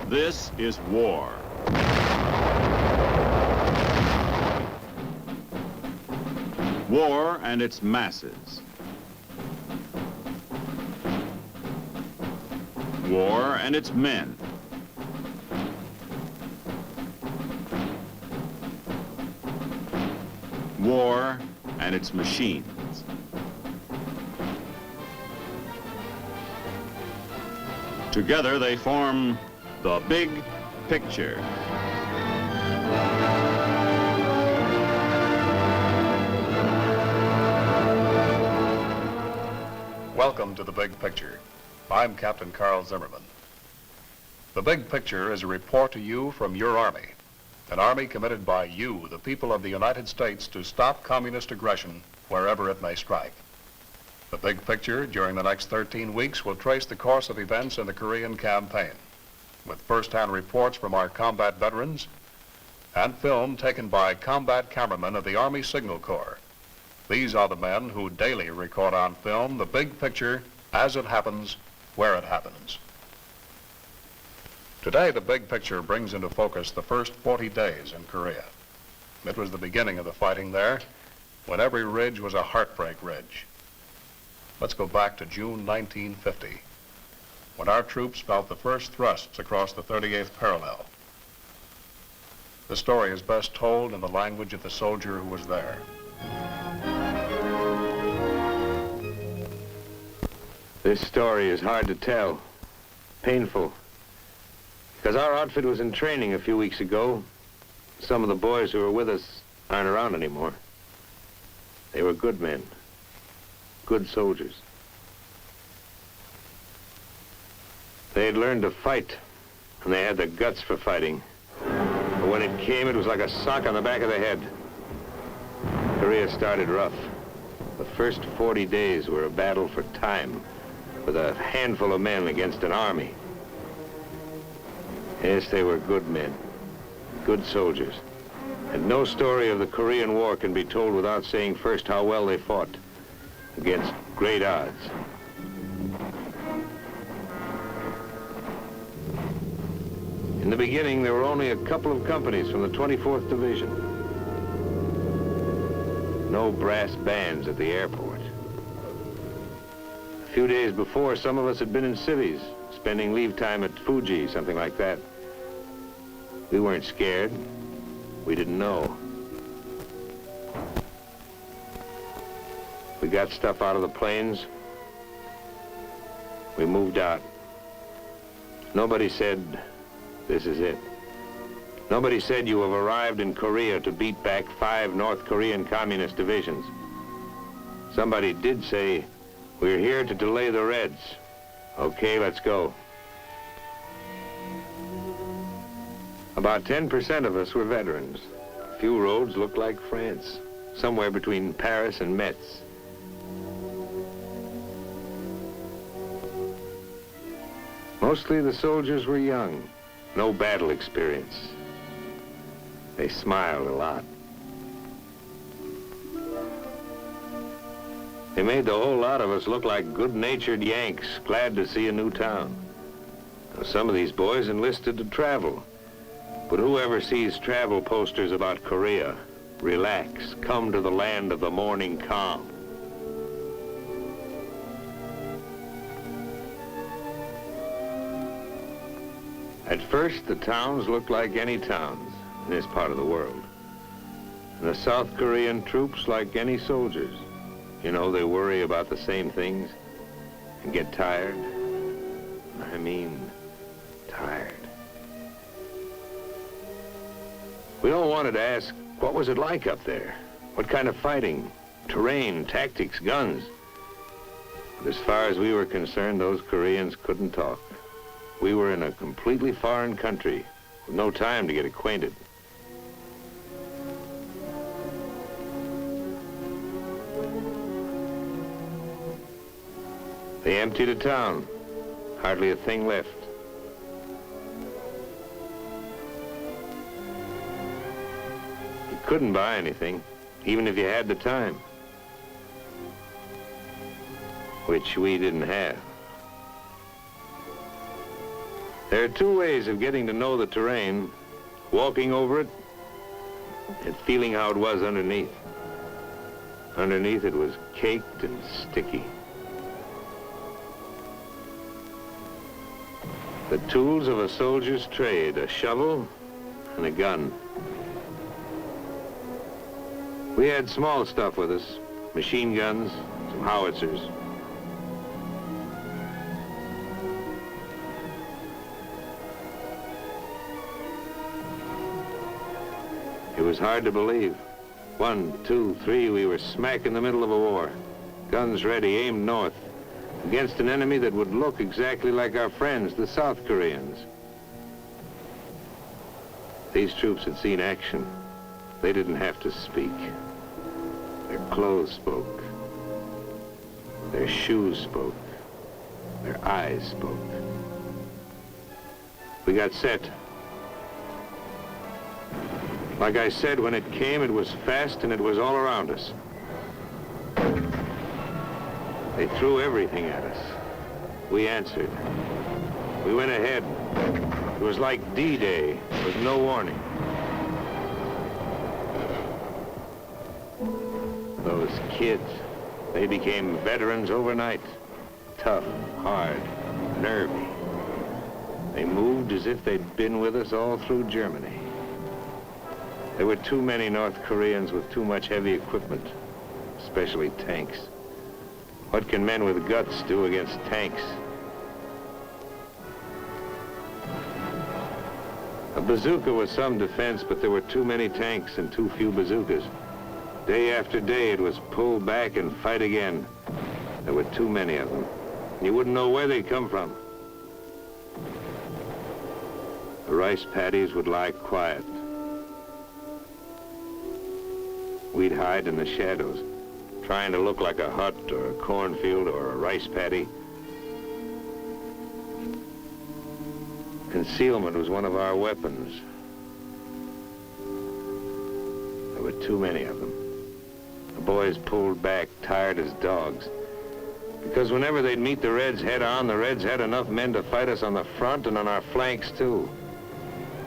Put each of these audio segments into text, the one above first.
This is war. War and its masses. War and its men. War and its machines. Together they form the big picture. Welcome to The Big Picture. I'm Captain Carl Zimmerman. The Big Picture is a report to you from your Army, an Army committed by you, the people of the United States, to stop communist aggression wherever it may strike. The Big Picture during the next 13 weeks will trace the course of events in the Korean campaign, with first-hand reports from our combat veterans and film taken by combat cameramen of the Army Signal Corps. These are the men who daily record on film the big picture as it happens, where it happens. Today, the big picture brings into focus the first 40 days in Korea. It was the beginning of the fighting there, when every ridge was a heartbreak ridge. Let's go back to June 1950, when our troops felt the first thrusts across the 38th parallel. The story is best told in the language of the soldier who was there. This story is hard to tell, painful, because our outfit was in training a few weeks ago. Some of the boys who were with us aren't around anymore. They were good men, good soldiers. They had learned to fight, and they had the guts for fighting. But when it came, it was like a sock on the back of the head. Korea started rough. The first 40 days were a battle for time, with a handful of men against an army. Yes, they were good men, good soldiers. And no story of the Korean War can be told without saying first how well they fought against great odds. In the beginning, there were only a couple of companies from the 24th Division. No brass bands at the airport. A few days before, some of us had been in cities, spending leave time at Fuji, something like that. We weren't scared. We didn't know. We got stuff out of the planes. We moved out. Nobody said, "This is it." Nobody said, "You have arrived in Korea to beat back 5 North Korean communist divisions." Somebody did say, "We're here to delay the Reds. Okay, let's go." About 10% of us were veterans. A few roads looked like France, somewhere between Paris and Metz. Mostly the soldiers were young, no battle experience. They smiled a lot. They made the whole lot of us look like good-natured Yanks, glad to see a new town. Now, some of these boys enlisted to travel. But whoever sees travel posters about Korea, relax, come to the land of the morning calm. At first, the towns looked like any towns in this part of the world. And the South Korean troops like any soldiers. You know, they worry about the same things and get tired. I mean, tired. We all wanted to ask, what was it like up there? What kind of fighting, terrain, tactics, guns? But as far as we were concerned, those Koreans couldn't talk. We were in a completely foreign country with no time to get acquainted. They emptied a town, hardly a thing left. You couldn't buy anything, even if you had the time, which we didn't have. There are two ways of getting to know the terrain: walking over it and feeling how it was underneath. Underneath, it was caked and sticky. The tools of a soldier's trade: a shovel and a gun. We had small stuff with us: machine guns, some howitzers. It was hard to believe. 1, 2, 3, we were smack in the middle of a war. Guns ready, aimed north, against an enemy that would look exactly like our friends, the South Koreans. These troops had seen action. They didn't have to speak. Their clothes spoke. Their shoes spoke. Their eyes spoke. We got set. Like I said, when it came, it was fast and it was all around us. They threw everything at us. We answered. We went ahead. It was like D-Day, with no warning. Those kids, they became veterans overnight. Tough, hard, nervy. They moved as if they'd been with us all through Germany. There were too many North Koreans with too much heavy equipment, especially tanks. What can men with guts do against tanks? A bazooka was some defense, but there were too many tanks and too few bazookas. Day after day, it was pull back and fight again. There were too many of them. You wouldn't know where they'd come from. The rice paddies would lie quiet. We'd hide in the shadows, trying to look like a hut or a cornfield or a rice paddy. Concealment was one of our weapons. There were too many of them. The boys pulled back, tired as dogs. Because whenever they'd meet the Reds head-on, the Reds had enough men to fight us on the front and on our flanks, too.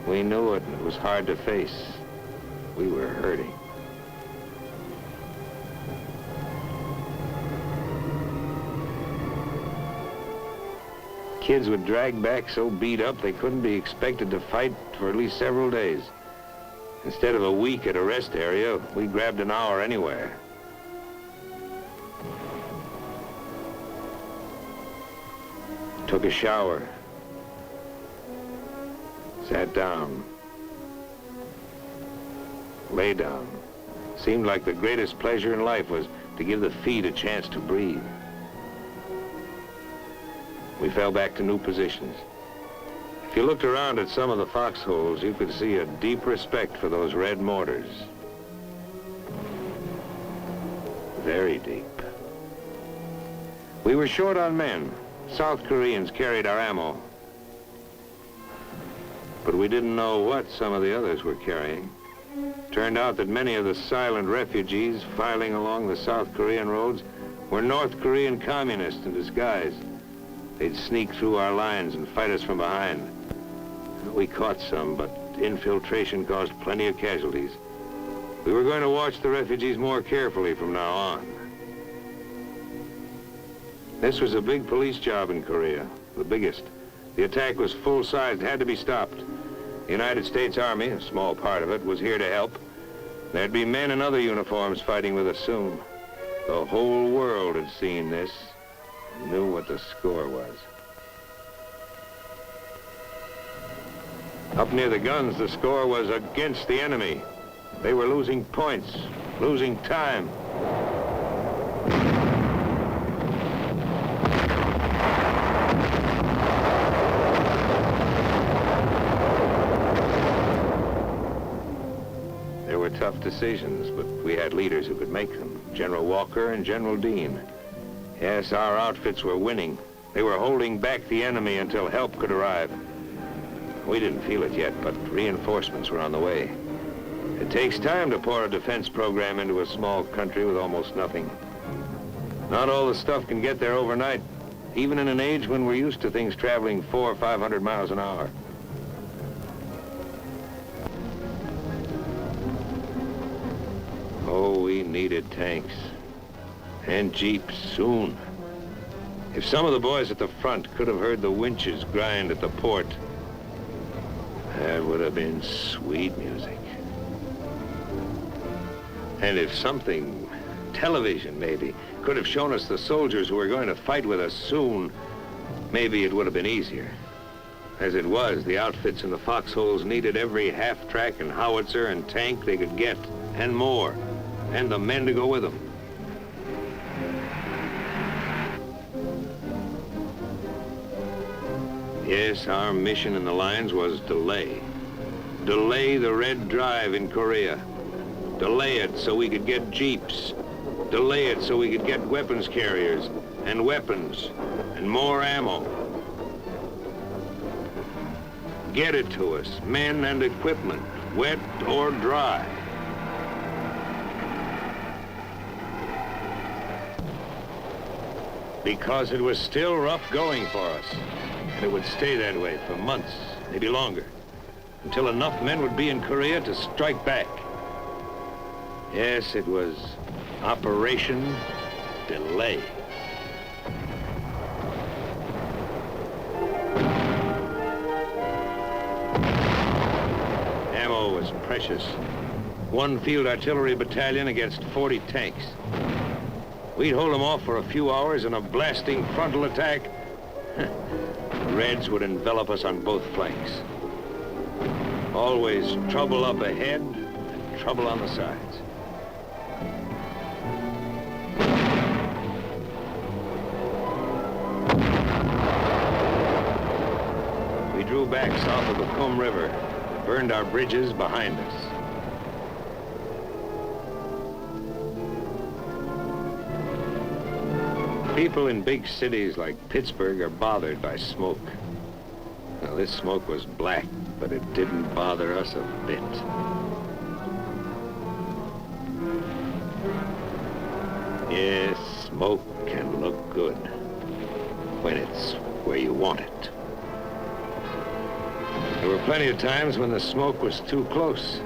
We knew it, and it was hard to face. We were hurting. Kids would drag back so beat up they couldn't be expected to fight for at least several days. Instead of a week at a rest area, we grabbed an hour anywhere. Took a shower. Sat down. Lay down. Seemed like the greatest pleasure in life was to give the feet a chance to breathe. We fell back to new positions. If you looked around at some of the foxholes, you could see a deep respect for those red mortars. Very deep. We were short on men. South Koreans carried our ammo. But we didn't know what some of the others were carrying. Turned out that many of the silent refugees filing along the South Korean roads were North Korean communists in disguise. They'd sneak through our lines and fight us from behind. We caught some, but infiltration caused plenty of casualties. We were going to watch the refugees more carefully from now on. This was a big police job in Korea, the biggest. The attack was full-sized, had to be stopped. The United States Army, a small part of it, was here to help. There'd be men in other uniforms fighting with us soon. The whole world had seen this. Knew what the score was. Up near the guns, the score was against the enemy. They were losing points, losing time. There were tough decisions, but we had leaders who could make them. General Walker and General Dean. Yes, our outfits were winning. They were holding back the enemy until help could arrive. We didn't feel it yet, but reinforcements were on the way. It takes time to pour a defense program into a small country with almost nothing. Not all the stuff can get there overnight. even in an age when we're used to things traveling 400 or 500 miles an hour. Oh, we needed tanks and jeeps soon. If some of the boys at the front could have heard the winches grind at the port, that would have been sweet music. And if something, television maybe, could have shown us the soldiers who were going to fight with us soon, maybe it would have been easier. As it was, the outfits in the foxholes needed every half-track and howitzer and tank they could get, and more, and the men to go with them. Yes, our mission in the lines was delay. Delay the Red Drive in Korea. Delay it so we could get jeeps. Delay it so we could get weapons carriers and weapons and more ammo. Get it to us, men and equipment, wet or dry. Because it was still rough going for us. And it would stay that way for months, maybe longer, until enough men would be in Korea to strike back. Yes, it was Operation Delay. Ammo was precious. One field artillery battalion against 40 tanks. We'd hold them off for a few hours in a blasting frontal attack. The Reds would envelop us on both flanks. Always trouble up ahead and trouble on the sides. We drew back south of the Kum River, burned our bridges behind us. People in big cities like Pittsburgh are bothered by smoke. Now, this smoke was black, but it didn't bother us a bit. Yes, smoke can look good when it's where you want it. There were plenty of times when the smoke was too close.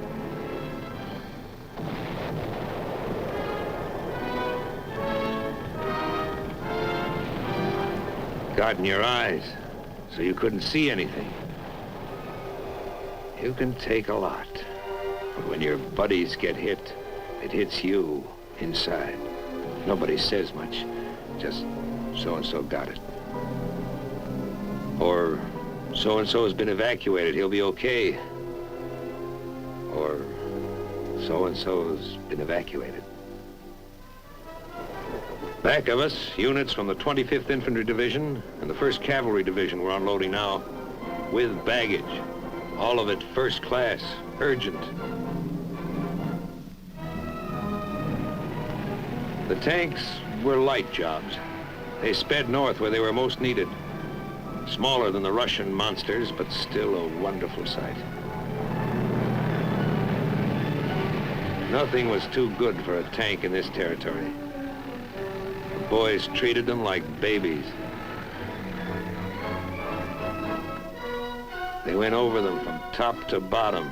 Got in your eyes, so you couldn't see anything. You can take a lot, but when your buddies get hit, it hits you inside. Nobody says much, just so-and-so got it. Or so-and-so has been evacuated, he'll be okay. Or so-and-so's been evacuated. Back of us, units from the 25th Infantry Division and the 1st Cavalry Division were unloading now, with baggage. All of it first class, urgent. The tanks were light jobs. They sped north where they were most needed. Smaller than the Russian monsters, but still a wonderful sight. Nothing was too good for a tank in this territory. Boys treated them like babies. They went over them from top to bottom,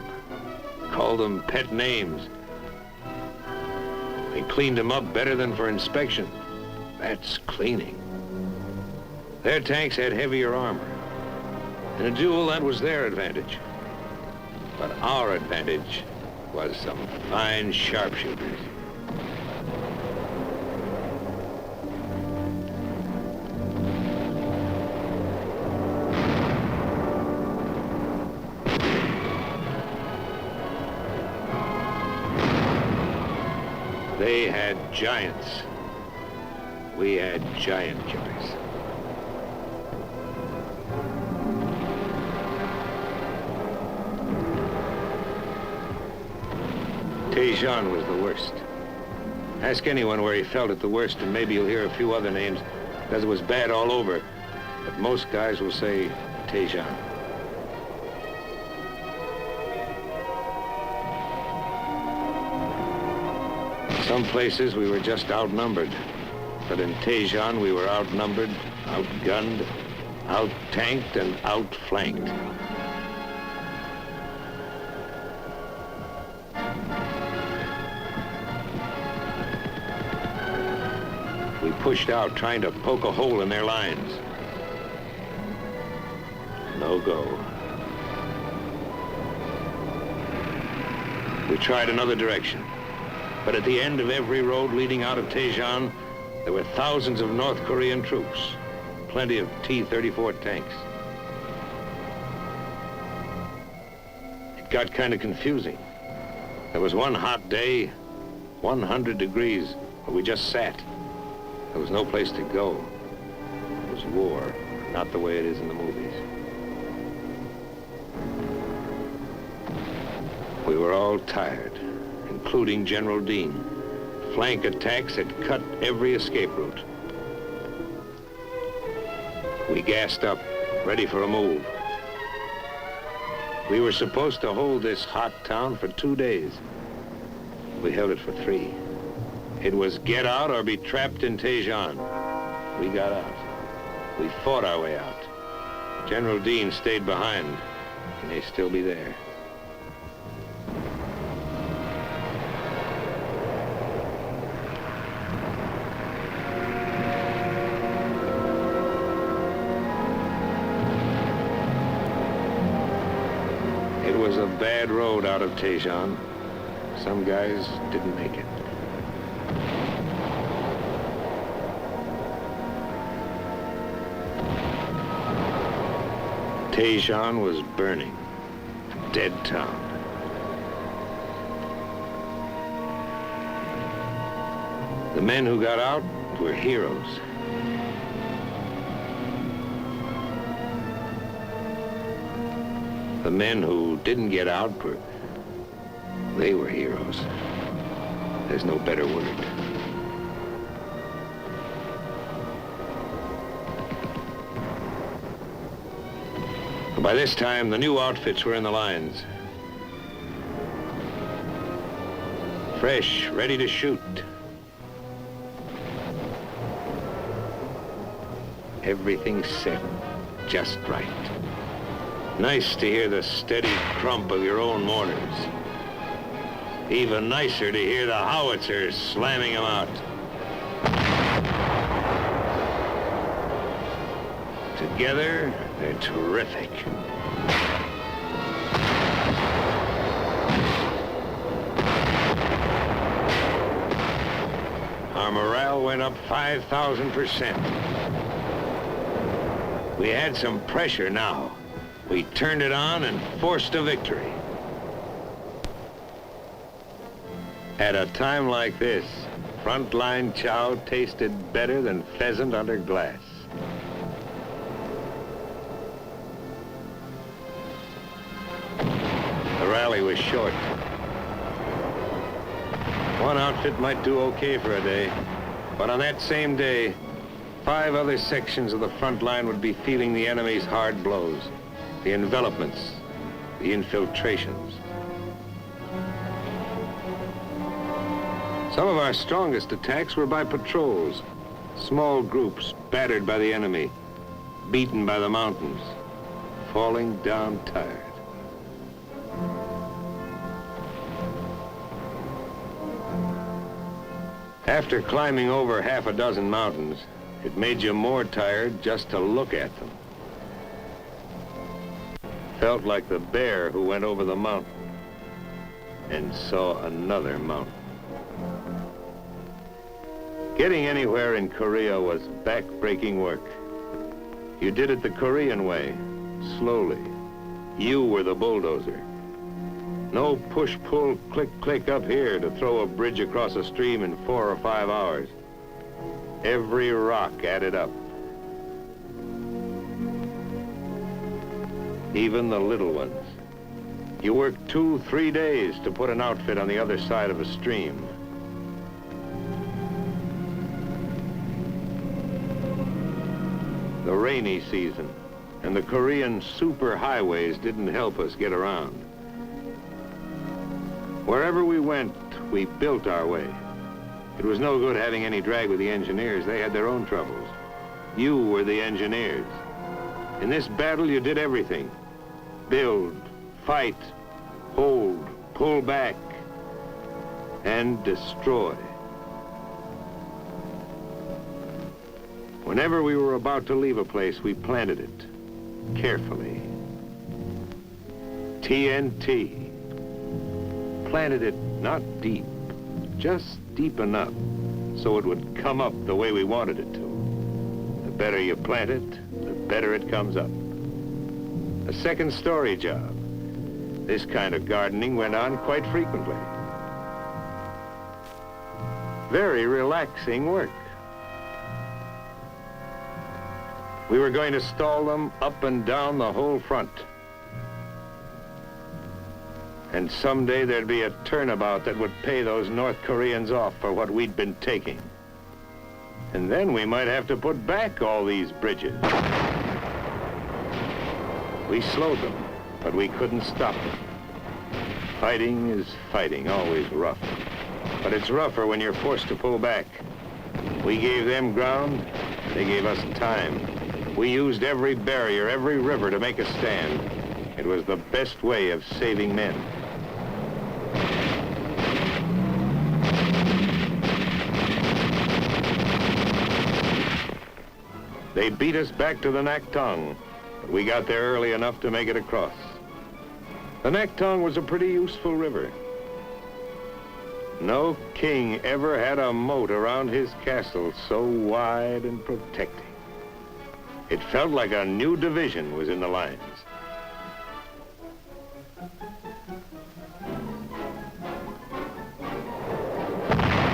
called them pet names. They cleaned them up better than for inspection. That's cleaning. Their tanks had heavier armor. In a duel, that was their advantage. But our advantage was some fine sharpshooters. They had giants. We had giant killers. Tejan was the worst. Ask anyone where he felt it the worst, and maybe you'll hear a few other names, because it was bad all over. But most guys will say Tejan. Some places we were just outnumbered. But in Tejon, we were outnumbered, outgunned, out-tanked, and outflanked. We pushed out, trying to poke a hole in their lines. No go. We tried another direction. But at the end of every road leading out of Tejon, there were thousands of North Korean troops, plenty of T-34 tanks. It got kind of confusing. There was one hot day, 100 degrees, where we just sat. There was no place to go. It was war, not the way it is in the movies. We were all tired, including General Dean. Flank attacks had cut every escape route. We gassed up, ready for a move. We were supposed to hold this hot town for 2 days. We held it for 3. It was get out or be trapped in Tejon. We got out. We fought our way out. General Dean stayed behind. He may still be there. It was a bad road out of Tejon. Some guys didn't make it. Tejon was burning, a dead town. The men who got out were heroes. The men who didn't get out they were heroes. There's no better word. By this time, the new outfits were in the lines. Fresh, ready to shoot. Everything set just right. Nice to hear the steady crump of your own mortars. Even nicer to hear the howitzers slamming them out. Together, they're terrific. Our morale went up 5,000%. We had some pressure now. We turned it on and forced a victory. At a time like this, frontline chow tasted better than pheasant under glass. The rally was short. One outfit might do okay for a day, but on that same day, 5 other sections of the front line would be feeling the enemy's hard blows, the envelopments, the infiltrations. Some of our strongest attacks were by patrols, small groups battered by the enemy, beaten by the mountains, falling down tired. After climbing over half a dozen mountains, it made you more tired just to look at them. Felt like the bear who went over the mountain and saw another mountain. Getting anywhere in Korea was back-breaking work. You did it the Korean way, slowly. You were the bulldozer. No push-pull, click-click up here to throw a bridge across a stream in 4 or 5 hours. Every rock added up. Even the little ones. You worked 2-3 days to put an outfit on the other side of a stream. The rainy season and the Korean super highways didn't help us get around. Wherever we went, we built our way. It was no good having any drag with the engineers. They had their own troubles. You were the engineers. In this battle, you did everything. Build, fight, hold, pull back, and destroy. Whenever we were about to leave a place, we planted it carefully. TNT. Planted it not deep, just deep enough so it would come up the way we wanted it to. The better you plant it, the better it comes up. A second story job. This kind of gardening went on quite frequently. Very relaxing work. We were going to stall them up and down the whole front. And someday there'd be a turnabout that would pay those North Koreans off for what we'd been taking. And then we might have to put back all these bridges. We slowed them, but we couldn't stop them. Fighting is fighting, always rough. But it's rougher when you're forced to pull back. We gave them ground, they gave us time. We used every barrier, every river to make a stand. It was the best way of saving men. They beat us back to the Naktong, but we got there early enough to make it across. The Naktong was a pretty useful river. No king ever had a moat around his castle so wide and protecting. It felt like a new division was in the lines.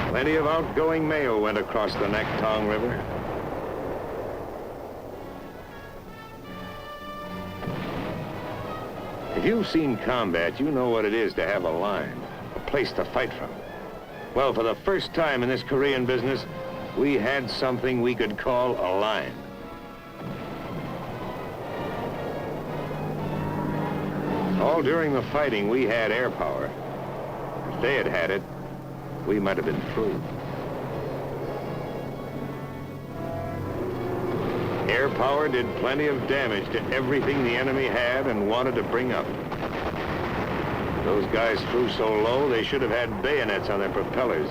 Plenty of outgoing mail went across the Naktong River. If you've seen combat, you know what it is to have a line, a place to fight from. Well, for the first time in this Korean business, we had something we could call a line. All during the fighting, we had air power. If they had had it, we might have been through. Air power did plenty of damage to everything the enemy had and wanted to bring up. Those guys flew so low, they should have had bayonets on their propellers.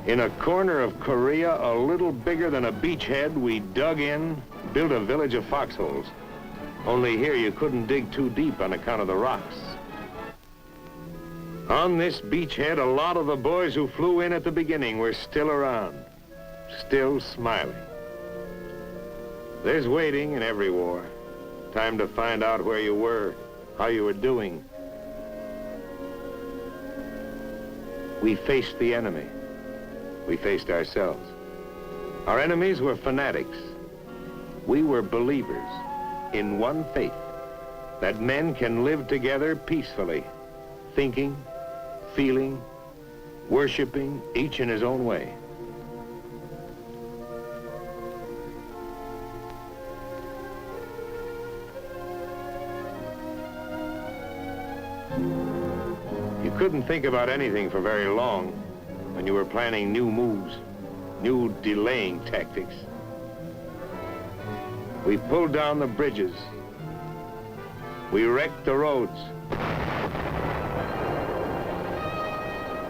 In a corner of Korea, a little bigger than a beachhead, we dug in, built a village of foxholes. Only here you couldn't dig too deep on account of the rocks. On this beachhead, a lot of the boys who flew in at the beginning were still around, still smiling. There's waiting in every war. Time to find out where you were, how you were doing. We faced the enemy. We faced ourselves. Our enemies were fanatics. We were believers in one faith, that men can live together peacefully, thinking, feeling, worshiping, each in his own way. You couldn't think about anything for very long when you were planning new moves, new delaying tactics. We pulled down the bridges. We wrecked the roads.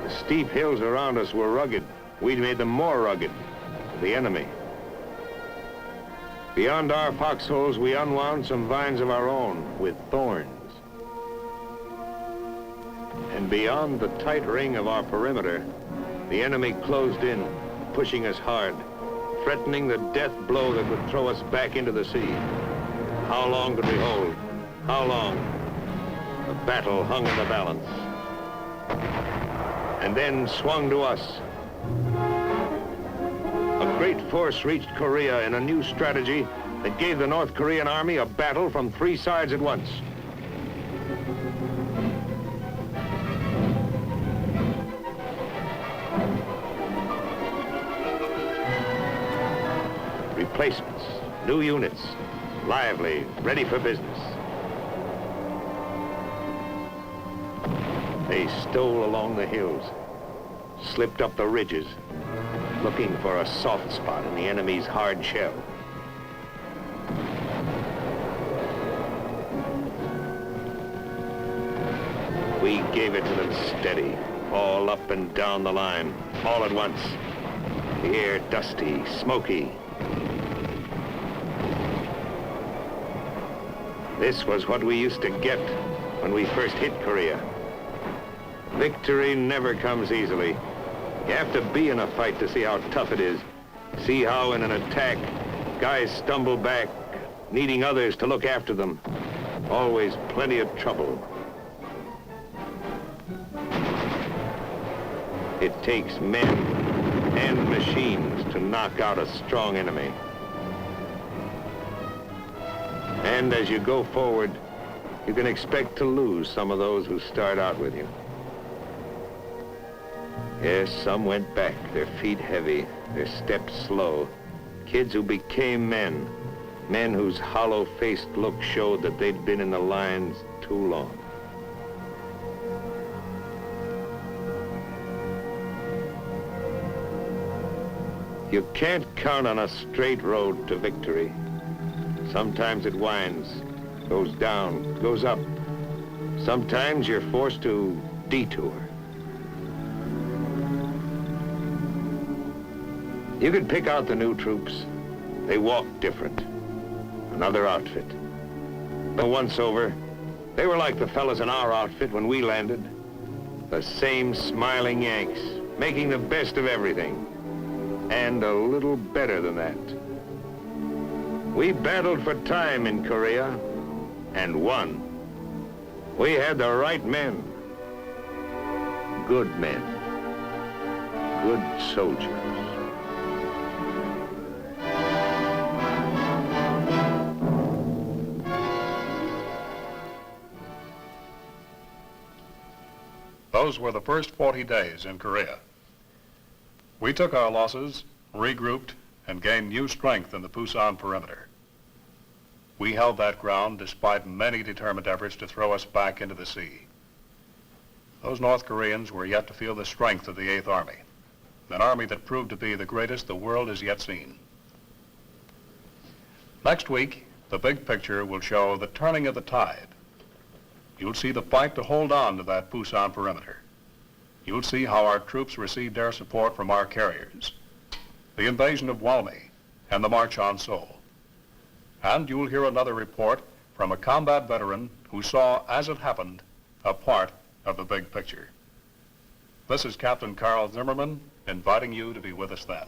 The steep hills around us were rugged. We'd made them more rugged for the enemy. Beyond our foxholes, we unwound some vines of our own with thorns. And beyond the tight ring of our perimeter, the enemy closed in, pushing us hard, threatening the death blow that would throw us back into the sea. How long could we hold? How long? The battle hung in the balance. And then swung to us. A great force reached Korea in a new strategy that gave the North Korean army a battle from 3 sides at once. Replacements, new units, lively, ready for business. They stole along the hills, slipped up the ridges, looking for a soft spot in the enemy's hard shell. We gave it to them steady, all up and down the line, all at once. The air dusty, smoky. This was what we used to get when we first hit Korea. Victory never comes easily. You have to be in a fight to see how tough it is. See how in an attack, guys stumble back, needing others to look after them. Always plenty of trouble. It takes men and machines to knock out a strong enemy. And as you go forward, you can expect to lose some of those who start out with you. Yes, some went back, their feet heavy, their steps slow. Kids who became men, men whose hollow-faced look showed that they'd been in the lines too long. You can't count on a straight road to victory. Sometimes it winds, goes down, goes up. Sometimes you're forced to detour. You could pick out the new troops. They walk different. Another outfit. But once over, they were like the fellas in our outfit when we landed. The same smiling Yanks, making the best of everything. And a little better than that. We battled for time in Korea and won. We had the right men. Good men. Good soldiers. Those were the first 40 days in Korea. We took our losses, regrouped, and gained new strength in the Pusan perimeter. We held that ground despite many determined efforts to throw us back into the sea. Those North Koreans were yet to feel the strength of the 8th Army, an army that proved to be the greatest the world has yet seen. Next week, the big picture will show the turning of the tide. You'll see the fight to hold on to that Pusan perimeter. You'll see how our troops received air support from our carriers, the invasion of Walmy, and the march on Seoul. And you'll hear another report from a combat veteran who saw, as it happened, a part of the big picture. This is Captain Carl Zimmerman, inviting you to be with us then.